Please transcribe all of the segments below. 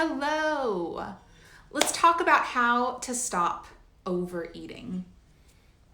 Hello. Let's talk about how to stop overeating.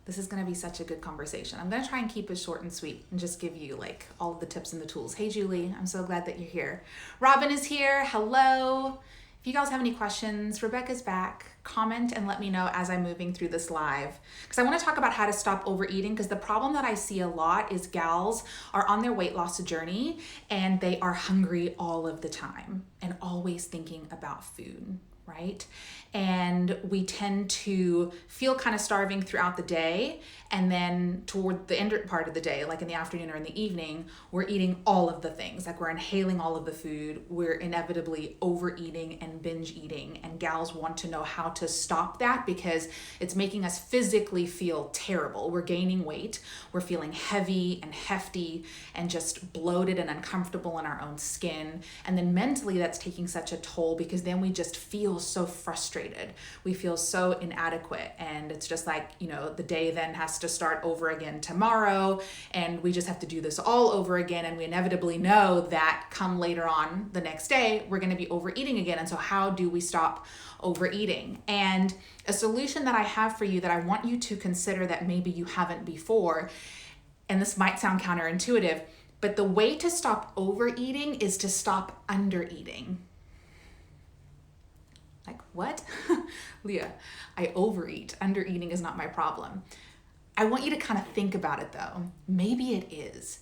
This is going to be such a good conversation. I'm going to try and keep it short and sweet and just give you like all of the tips and the tools. Hey, Julie, I'm so glad that you're here. Robin is here. Hello. If you guys have any questions, Rebecca's back. Comment and let me know as I'm moving through this live. Because I want to talk about how to stop overeating, because the problem that I see a lot is gals are on their weight loss journey and they are hungry all of the time and always thinking about food, right? And we tend to feel kind of starving throughout the day. And then toward the end part of the day, like in the afternoon or in the evening, we're eating all of the things. Like we're inhaling all of the food. We're inevitably overeating and binge eating. And gals want to know how to stop that because it's making us physically feel terrible. We're gaining weight. We're feeling heavy and hefty and just bloated and uncomfortable in our own skin. And then mentally that's taking such a toll because then we just feel so frustrated. We feel so inadequate. And it's just like, you know, the day then has to start over again tomorrow. And we just have to do this all over again. And we inevitably know that come later on the next day, we're going to be overeating again. And so how do we stop overeating? And a solution that I have for you that I want you to consider that maybe you haven't before, and this might sound counterintuitive, but the way to stop overeating is to stop undereating. Like, what? Leah, I overeat. Undereating is not my problem. I want you to kind of think about it though. Maybe it is.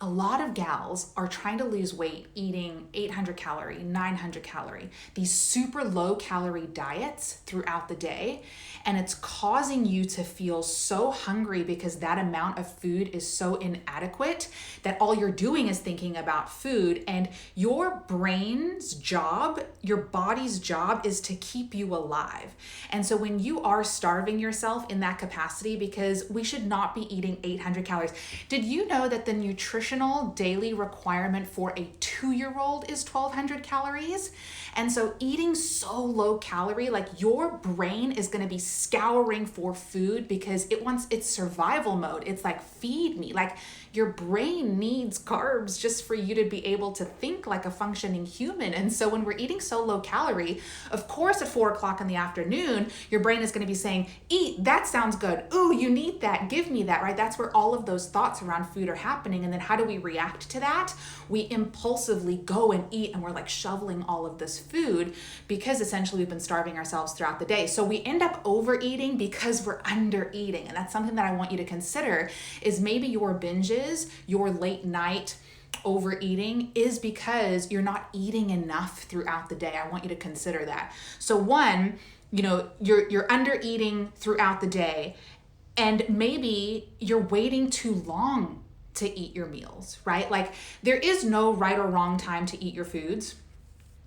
A lot of gals are trying to lose weight eating 800 calorie, 900 calorie, these super low calorie diets throughout the day. And it's causing you to feel so hungry because that amount of food is so inadequate that all you're doing is thinking about food. And your brain's job, your body's job is to keep you alive. And so when you are starving yourself in that capacity, because we should not be eating 800 calories. Did you know that the nutritional daily requirement for a 2-year-old is 1,200 calories? And so eating so low calorie, like your brain is going to be scouring for food because it wants its survival mode. It's like, feed me. Like your brain needs carbs just for you to be able to think like a functioning human. And so when we're eating so low calorie, of course at 4 o'clock in the afternoon, your brain is going to be saying, eat, that sounds good. Ooh, you need that. Give me that, right? That's where all of those thoughts around food are happening. And then how do we react to that? We impulsively go and eat, and we're like shoveling all of this food because essentially we've been starving ourselves throughout the day. So we end up overeating because we're under eating. And that's something that I want you to consider is maybe your binges, your late night overeating is because you're not eating enough throughout the day. I want you to consider that. So one, you know, you're under eating throughout the day, and maybe you're waiting too long to eat your meals, right? Like there is no right or wrong time to eat your foods,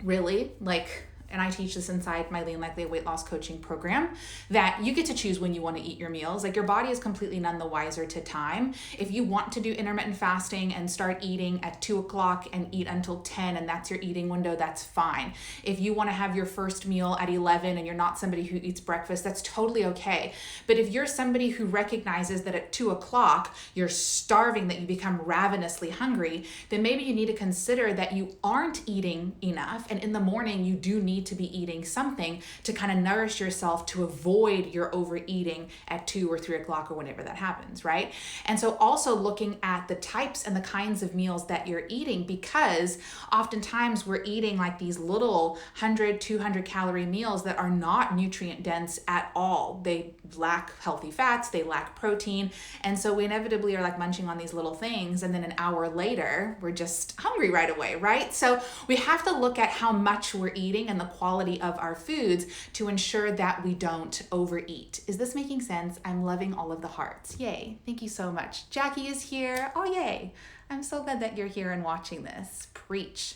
really. Like, and I teach this inside my Lean Likely Weight Loss coaching program, that you get to choose when you want to eat your meals. Like your body is completely none the wiser to time. If you want to do intermittent fasting and start eating at 2 o'clock and eat until 10 and that's your eating window, that's fine. If you want to have your first meal at 11 and you're not somebody who eats breakfast, that's totally okay. But if you're somebody who recognizes that at 2 o'clock you're starving, that you become ravenously hungry, then maybe you need to consider that you aren't eating enough. And in the morning, you do need to be eating something to kind of nourish yourself to avoid your overeating at 2 or 3 o'clock or whenever that happens, right? And so also looking at the types and the kinds of meals that you're eating, because oftentimes we're eating like these little 100, 200 calorie meals that are not nutrient dense at all. They lack healthy fats, they lack protein. And so we inevitably are like munching on these little things. And then an hour later, we're just hungry right away, right? So we have to look at how much we're eating and the quality of our foods to ensure that we don't overeat. Is this making sense? I'm loving all of the hearts. Yay. Thank you so much. Jackie is here. Oh, yay. I'm so glad that you're here and watching this. Preach.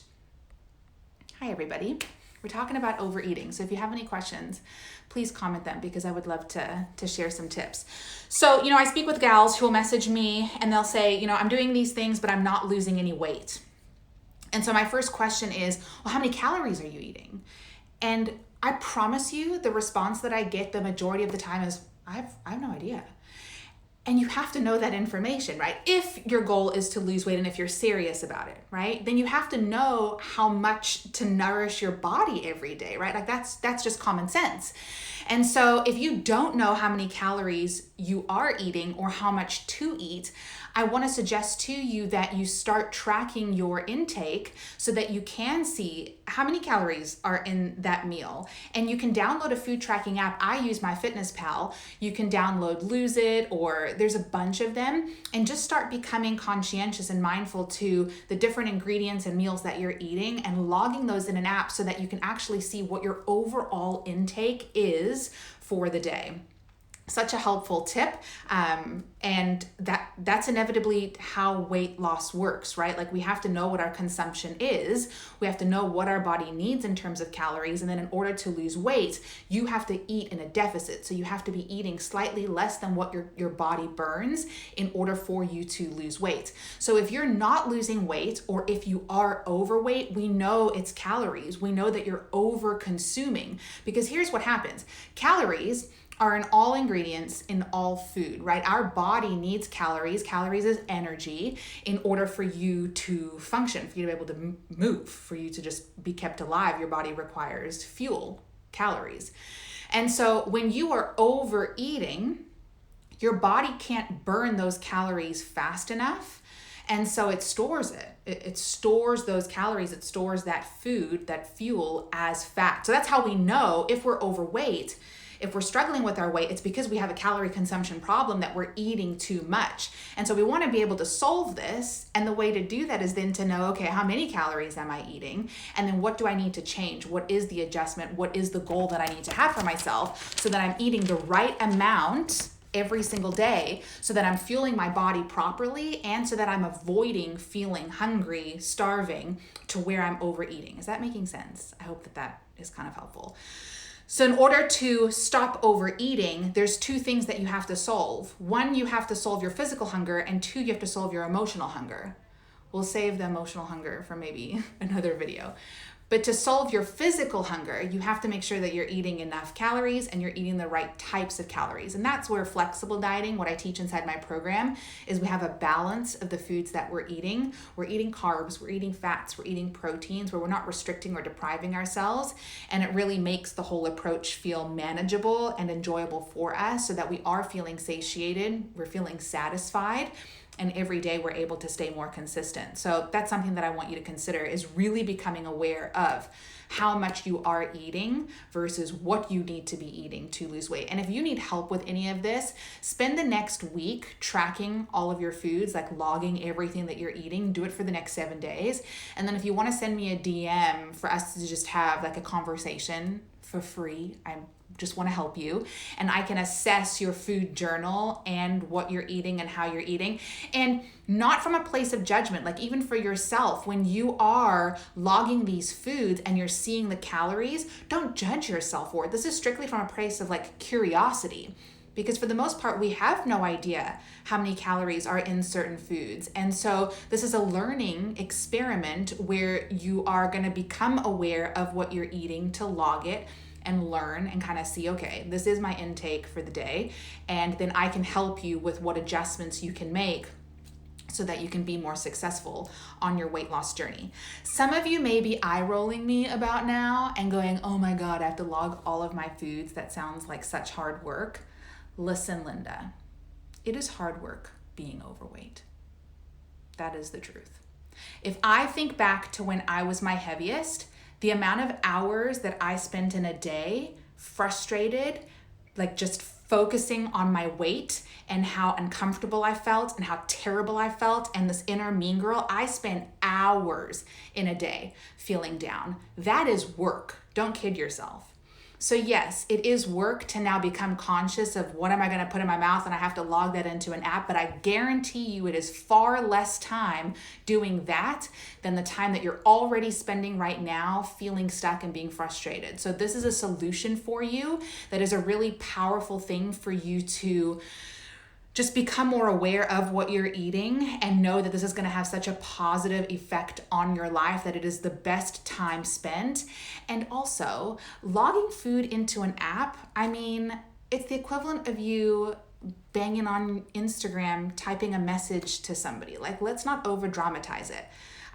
Hi, everybody. We're talking about overeating. So if you have any questions, please comment them because I would love to share some tips. So, you know, I speak with gals who will message me and they'll say, you know, I'm doing these things, but I'm not losing any weight. And so my first question is, well, how many calories are you eating? And I promise you the response that I get the majority of the time is, I have no idea. And you have to know that information, right? If your goal is to lose weight and if you're serious about it, right? Then you have to know how much to nourish your body every day, right? Like that's just common sense. And so if you don't know how many calories you are eating or how much to eat, I want to suggest to you that you start tracking your intake so that you can see how many calories are in that meal. And you can download a food tracking app. I use MyFitnessPal. You can download Lose It, or there's a bunch of them, and just start becoming conscientious and mindful to the different ingredients and meals that you're eating and logging those in an app so that you can actually see what your overall intake is for the day. Such a helpful tip. And that's inevitably how weight loss works, right? Like we have to know what our consumption is. We have to know what our body needs in terms of calories. And then in order to lose weight, you have to eat in a deficit. So you have to be eating slightly less than what your body burns in order for you to lose weight. So if you're not losing weight, or if you are overweight, we know it's calories. We know that you're over consuming, because here's what happens. Calories are in all ingredients in all food, right? Our body needs calories. Calories is energy in order for you to function, for you to be able to move, for you to just be kept alive. Your body requires fuel, calories. And so when you are overeating, your body can't burn those calories fast enough. And so it stores it. It stores those calories. It stores that food, that fuel as fat. So that's how we know if we're overweight. If we're struggling with our weight, it's because we have a calorie consumption problem, that we're eating too much. And so we want to be able to solve this. And the way to do that is then to know, okay, how many calories am I eating? And then what do I need to change? What is the adjustment? What is the goal that I need to have for myself so that I'm eating the right amount every single day, so that I'm fueling my body properly, and so that I'm avoiding feeling hungry, starving, to where I'm overeating. Is that making sense? I hope that is kind of helpful. So in order to stop overeating, there's two things that you have to solve. One, you have to solve your physical hunger, and two, you have to solve your emotional hunger. We'll save the emotional hunger for maybe another video. But to solve your physical hunger, you have to make sure that you're eating enough calories and you're eating the right types of calories. And that's where flexible dieting, what I teach inside my program, is we have a balance of the foods that we're eating. We're eating carbs, we're eating fats, we're eating proteins, where we're not restricting or depriving ourselves. And it really makes the whole approach feel manageable and enjoyable for us, so that we are feeling satiated, we're feeling satisfied, and every day we're able to stay more consistent. So that's something that I want you to consider, is really becoming aware of how much you are eating versus what you need to be eating to lose weight. And if you need help with any of this, spend the next week tracking all of your foods, like logging everything that you're eating. Do it for the next 7 days. And then if you want to send me a DM for us to just have like a conversation for free, I just want to help you, and I can assess your food journal and what you're eating and how you're eating, and not from a place of judgment. Like even for yourself, when you are logging these foods and you're seeing the calories, don't judge yourself for it. This is strictly from a place of like curiosity, because for the most part, we have no idea how many calories are in certain foods. And so this is a learning experiment where you are going to become aware of what you're eating, to log it and learn and kind of see, okay, this is my intake for the day. And then I can help you with what adjustments you can make so that you can be more successful on your weight loss journey. Some of you may be eye rolling me about now and going, oh my God, I have to log all of my foods. That sounds like such hard work. Listen, Linda, it is hard work being overweight. That is the truth. If I think back to when I was my heaviest, the amount of hours that I spent in a day frustrated, like just focusing on my weight and how uncomfortable I felt and how terrible I felt, and this inner mean girl, I spent hours in a day feeling down. That is work. Don't kid yourself. So yes, it is work to now become conscious of what am I going to put in my mouth, and I have to log that into an app, but I guarantee you it is far less time doing that than the time that you're already spending right now feeling stuck and being frustrated. So this is a solution for you that is a really powerful thing for you to just become more aware of what you're eating, and know that this is going to have such a positive effect on your life that it is the best time spent. And also, logging food into an app, I mean, it's the equivalent of you banging on Instagram, typing a message to somebody. Like, let's not over dramatize it.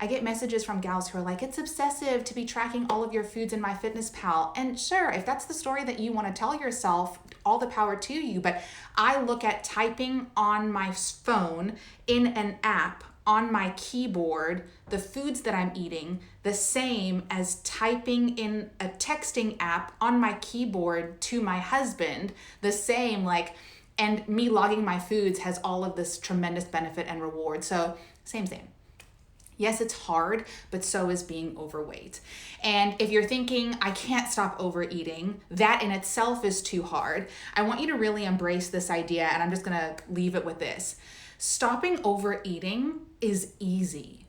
I get messages from gals who are like, it's obsessive to be tracking all of your foods in MyFitnessPal. And sure, if that's the story that you want to tell yourself, all the power to you. But I look at typing on my phone in an app on my keyboard the foods that I'm eating the same as typing in a texting app on my keyboard to my husband, the same, like, and me logging my foods has all of this tremendous benefit and reward. So same. Yes, it's hard, but so is being overweight. And if you're thinking, I can't stop overeating, that in itself is too hard, I want you to really embrace this idea, and I'm just gonna leave it with this. Stopping overeating is easy.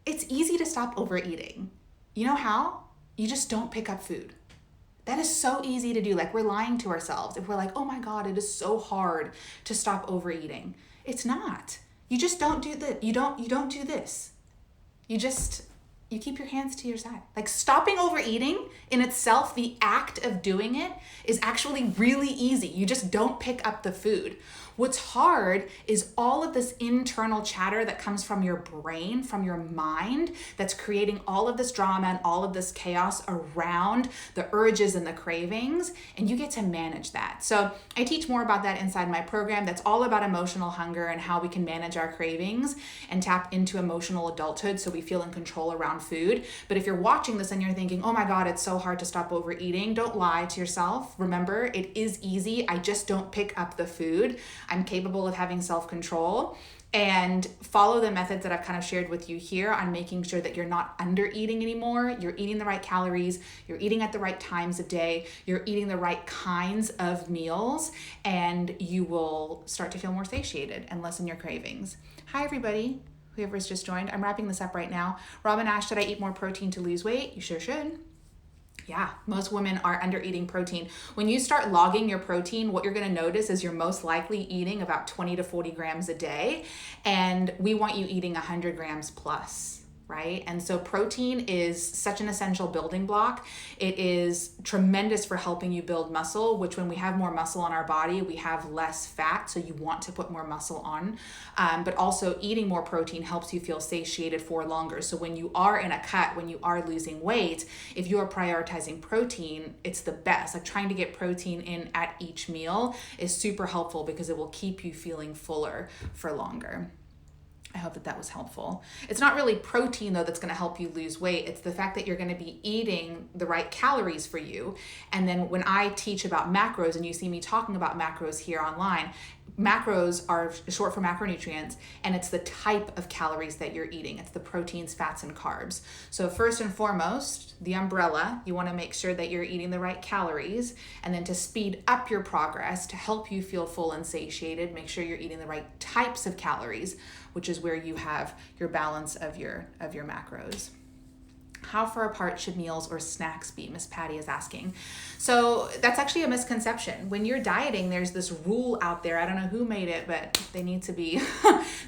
It's easy to stop overeating. You know how? You just don't pick up food. That is so easy to do. Like, we're lying to ourselves if we're like, oh my God, it is so hard to stop overeating. It's not. You just don't do that. You don't do this. You keep your hands to your side. Like, stopping overeating in itself, the act of doing it is actually really easy. You just don't pick up the food. What's hard is all of this internal chatter that comes from your brain, from your mind, that's creating all of this drama and all of this chaos around the urges and the cravings, and you get to manage that. So I teach more about that inside my program that's all about emotional hunger and how we can manage our cravings and tap into emotional adulthood so we feel in control around food. But if you're watching this and you're thinking, oh my God, it's so hard to stop overeating, don't lie to yourself. Remember, it is easy. I just don't pick up the food. I'm capable of having self-control, and follow the methods that I've kind of shared with you here on making sure that you're not under eating anymore. You're eating the right calories, you're eating at the right times of day, you're eating the right kinds of meals, and you will start to feel more satiated and lessen your cravings. Hi, everybody. Whoever's just joined. I'm wrapping this up right now. Robin asked, should I eat more protein to lose weight? You sure should. Yeah, most women are under eating protein. When you start logging your protein, what you're going to notice is you're most likely eating about 20 to 40 grams a day. And we want you eating 100 grams plus, right? And so protein is such an essential building block. It is tremendous for helping you build muscle, which when we have more muscle on our body, we have less fat. So you want to put more muscle on. But also eating more protein helps you feel satiated for longer. So when you are in a cut, when you are losing weight, if you are prioritizing protein, it's the best. Like, trying to get protein in at each meal is super helpful because it will keep you feeling fuller for longer. I hope that was helpful. It's not really protein, though, that's going to help you lose weight. It's the fact that you're going to be eating the right calories for you. And then when I teach about macros, and you see me talking about macros here online, macros are short for macronutrients, and it's the type of calories that you're eating. It's the proteins, fats, and carbs. So first and foremost, the umbrella, you want to make sure that you're eating the right calories. And then to speed up your progress, to help you feel full and satiated, make sure you're eating the right types of calories, which is where you have your balance of your macros. How far apart should meals or snacks be? Miss Patty is asking. So that's actually a misconception. When you're dieting, there's this rule out there. I don't know who made it, but they need to be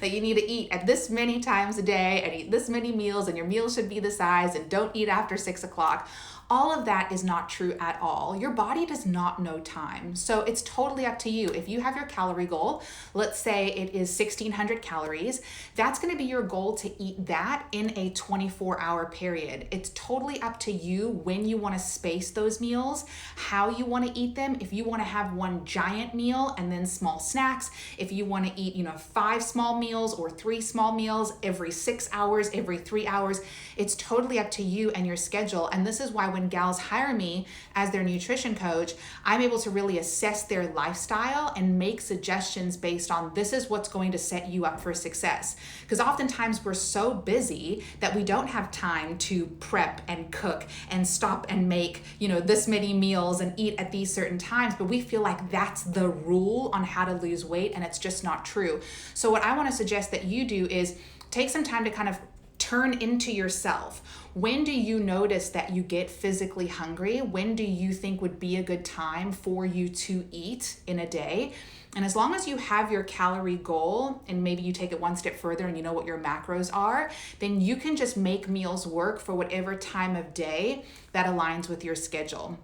that you need to eat at this many times a day and eat this many meals, and your meals should be the size, and don't eat after 6 o'clock. All of that is not true at all. Your body does not know time. So it's totally up to you. If you have your calorie goal, let's say it is 1,600 calories, that's gonna be your goal, to eat that in a 24-hour period. It's totally up to you when you wanna space those meals, how you wanna eat them. If you wanna have one giant meal and then small snacks, if you wanna eat 5 small meals or 3 small meals every 6 hours, every 3 hours, it's totally up to you and your schedule. And this is why when gals hire me as their nutrition coach, I'm able to really assess their lifestyle and make suggestions based on, this is what's going to set you up for success. Because oftentimes we're so busy that we don't have time to prep and cook and stop and make, this many meals and eat at these certain times, but we feel like that's the rule on how to lose weight, and it's just not true. So what I want to suggest that you do is take some time to kind of turn into yourself. When do you notice that you get physically hungry? When do you think would be a good time for you to eat in a day? And as long as you have your calorie goal, and maybe you take it one step further and you know what your macros are, then you can just make meals work for whatever time of day that aligns with your schedule.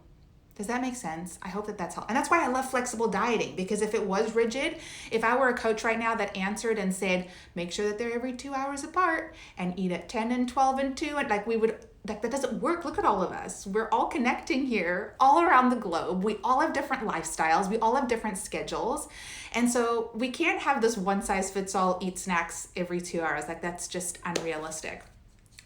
Does that make sense? I hope that that's helpful. And that's why I love flexible dieting, because if it was rigid, if I were a coach right now that answered and said, make sure that they're every 2 hours apart and eat at 10 and 12 and 2, and like we would, that doesn't work. Look at all of us. We're all connecting here all around the globe. We all have different lifestyles. We all have different schedules. And so we can't have this one size fits all, eat snacks every 2 hours. Like that's just unrealistic.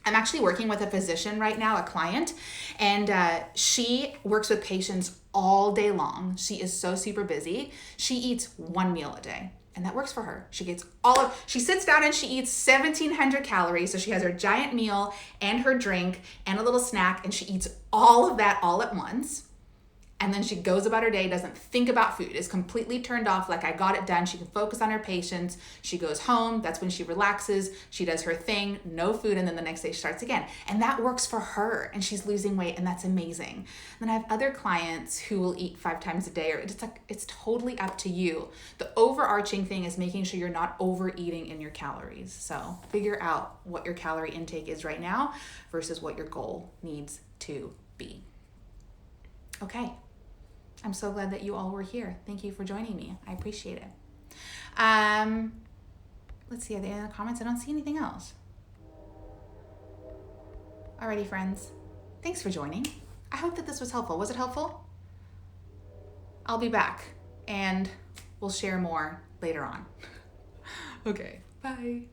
I'm actually working with a physician right now, a client, and she works with patients all day long. She is so super busy. She eats one meal a day, and that works for her. She sits down and she eats 1,700 calories. So she has her giant meal and her drink and a little snack, and she eats all of that all at once. And then she goes about her day, doesn't think about food, is completely turned off, like I got it done. She can focus on her patients. She goes home. That's when she relaxes. She does her thing, no food, and then the next day she starts again. And that works for her, and she's losing weight, and that's amazing. Then I have other clients who will eat 5 times a day, or it's totally up to you. The overarching thing is making sure you're not overeating in your calories. So figure out what your calorie intake is right now versus what your goal needs to be. Okay. I'm so glad that you all were here. Thank you for joining me. I appreciate it. Let's see, are there any other comments? I don't see anything else. Alrighty, friends. Thanks for joining. I hope that this was helpful. Was it helpful? I'll be back and we'll share more later on. Okay, bye.